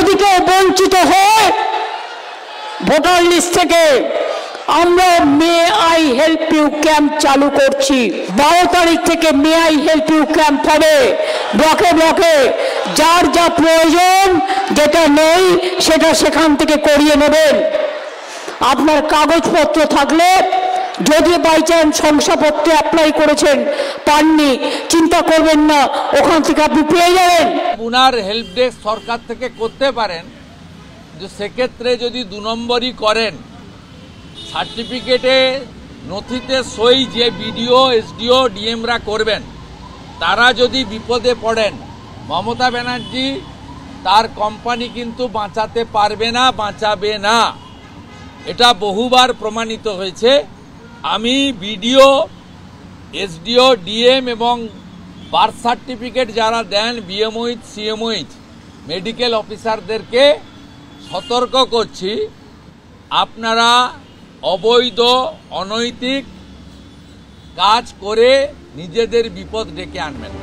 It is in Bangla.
যদি কেউ বঞ্চিত হয় ভোটার লিস্ট থেকে, আমরা may I help you camp চালু করছি। 12 তারিখ থেকে may I help you camp হবে ব্লকে ব্লকে। যার যা প্রয়োজন, যেটা নেই সেটা সেখান থেকে করিয়ে নেবেন। আপনার কাগজপত্র থাকলে, যদি বাই চান্স শংসাপত্র অ্যাপ্লাই করেছেন পাননি, চিন্তা করবেন না, ওখান থেকে আপনি পেয়ে যাবেন। উনার হেল্প ডেস্ক সরকার থেকে করতে পারেন, যে সেক্ষেত্রে যদি 2 নম্বরই করেন, সার্টিফিকেটে নথিতে সই যে বিডিও এসডিও ডিএমরা করবেন, তারা যদি বিপদে পড়েন, মমতা ব্যানার্জি তার কোম্পানি কিন্তু বাঁচাতে পারবে না, বাঁচাবে না। এটা বহুবার প্রমাণিত হয়েছে। আমি বিডিও এসডিও ডিএম এবং বার্থ সার্টিফিকেট যারা দেন, বিএমওইচ সিএমওইচ মেডিকেল অফিসারদেরকে সতর্ক করছি, আপনারা অবৈধ অনৈতিক কাজ করে নিজেদের বিপদ ডেকে আনবেন।